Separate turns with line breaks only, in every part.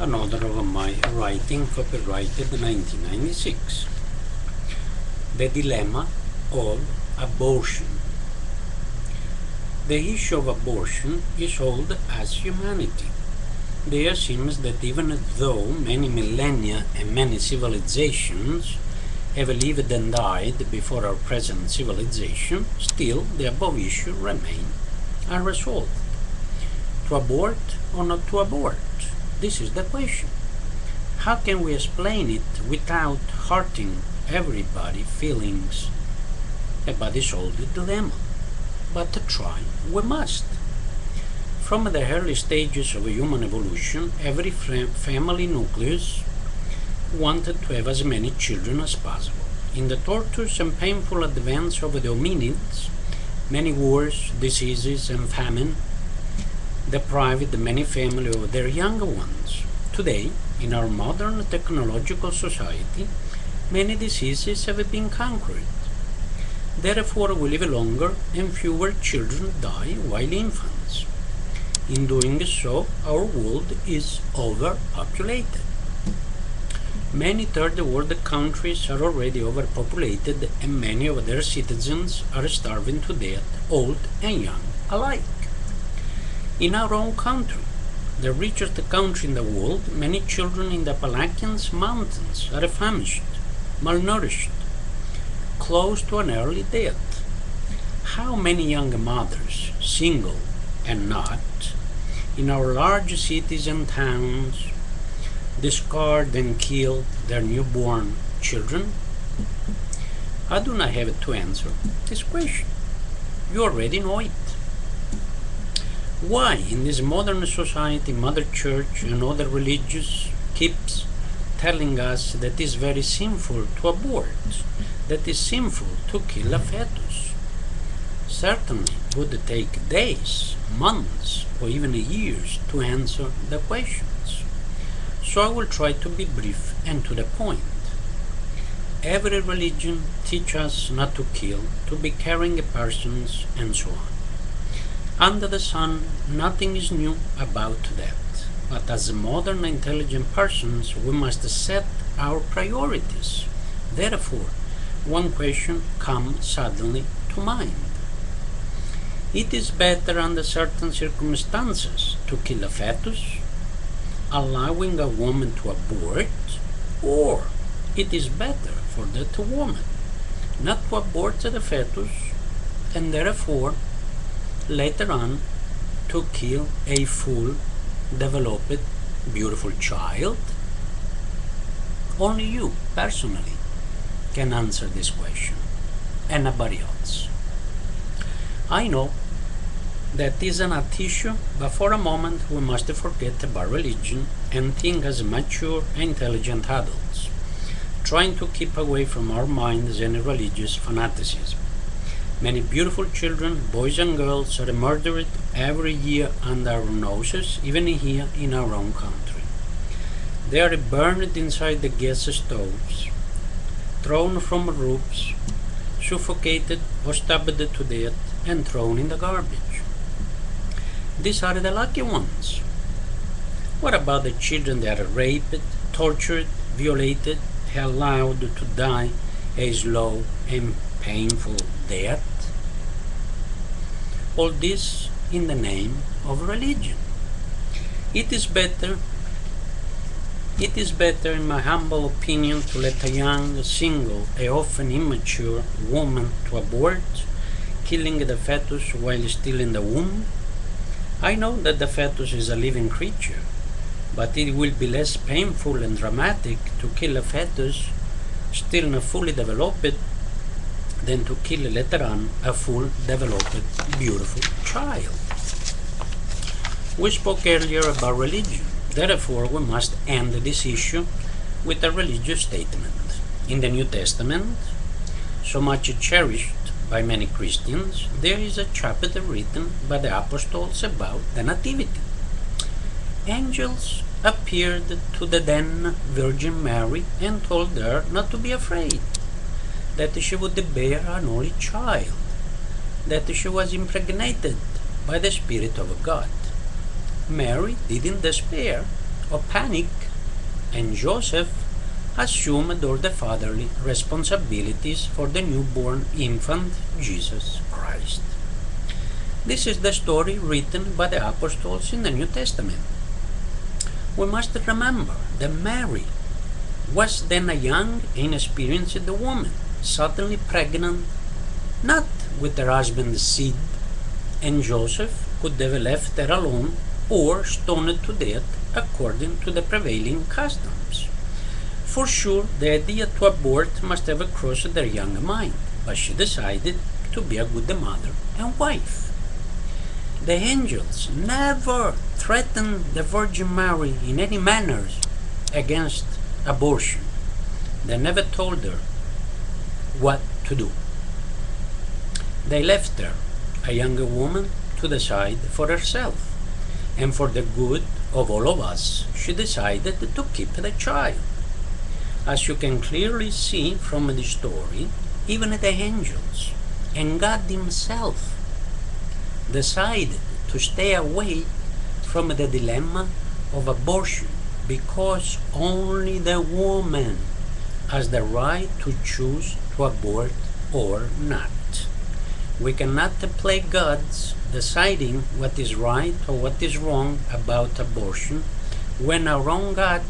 another of my writing copyrighted 1996. The dilemma of abortion. The issue of abortion is old as humanity. There seems that even though many millennia and many civilizations have lived and died before our present civilization, still the above issue remain unresolved. To abort or not to abort? This is the question. How can we explain it without hurting everybody's feelings about this old dilemma? But to try we must. From the early stages of human evolution, every family nucleus wanted to have as many children as possible. In the tortuous and painful advance of the hominids, many wars, diseases, and famine deprived many families of their younger ones. Today, in our modern technological society, many diseases have been conquered. Therefore, we live longer and fewer children die while infants. In doing so, our world is overpopulated. Many third world countries are already overpopulated and many of their citizens are starving to death, old and young alike. In our own country, the richest country in the world, many children in the Appalachian Mountains are famished, malnourished, close to an early death. How many young mothers, single and not, in our large cities and towns, discard and kill their newborn children? I do not have to answer this question. You already know it. Why, in this modern society, Mother Church and other religions keeps telling us that it is very sinful to abort, that it is sinful to kill a fetus? Certainly would take days, months, or even years to answer the questions. So I will try to be brief and to the point. Every religion teaches us not to kill, to be caring persons, and so on. Under the sun, nothing is new about that. But as modern intelligent persons, we must set our priorities. Therefore, one question comes suddenly to mind. It is better under certain circumstances to kill a fetus, allowing a woman to abort, or it is better for that woman not to abort the fetus and therefore later on to kill a full developed beautiful child? Only you personally can answer this question and nobody else. I know that is not issue, but for a moment we must forget about religion and think as mature, intelligent adults, trying to keep away from our minds any religious fanaticism. Many beautiful children, boys and girls, are murdered every year under our noses, even here in our own country. They are burned inside the gas stoves, thrown from roofs, suffocated or stabbed to death, and thrown in the garbage. These are the lucky ones. What about the children that are raped, tortured, violated, allowed to die a slow and painful death? All this in the name of religion. It is better, in my humble opinion, to let a young, single, and often immature woman to abort, killing the fetus while still in the womb. I know that the fetus is a living creature, but it will be less painful and dramatic to kill a fetus still not fully developed than to kill later on a full developed beautiful child. We spoke earlier about religion. Therefore, we must end this issue with a religious statement. In the New Testament, so much cherished by many Christians, there is a chapter written by the apostles about the Nativity. Angels appeared to the then Virgin Mary and told her not to be afraid, that she would bear an holy child, that she was impregnated by the Spirit of God. Mary didn't despair, of panic, and Joseph assumed all the fatherly responsibilities for the newborn infant Jesus Christ. This is the story written by the apostles in the New Testament. We must remember that Mary was then a young, inexperienced woman, suddenly pregnant, not with her husband's seed, and Joseph could have left her alone or stoned to death according to the prevailing customs. For sure, the idea to abort must have crossed their young mind, but she decided to be a good mother and wife. The angels never threatened the Virgin Mary in any manner against abortion. They never told her what to do. They left her, a young woman, to decide for herself. And for the good of all of us, she decided to keep the child. As you can clearly see from the story, even the angels and God Himself decided to stay away from the dilemma of abortion because only the woman has the right to choose to abort or not. We cannot play gods deciding what is right or what is wrong about abortion when our own God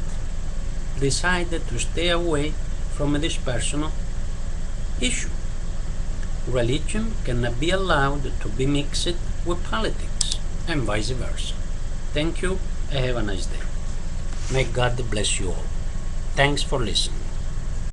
decided to stay away from this personal issue. Religion cannot be allowed to be mixed with politics and vice versa. Thank you and have a nice day. May God bless you all. Thanks for listening.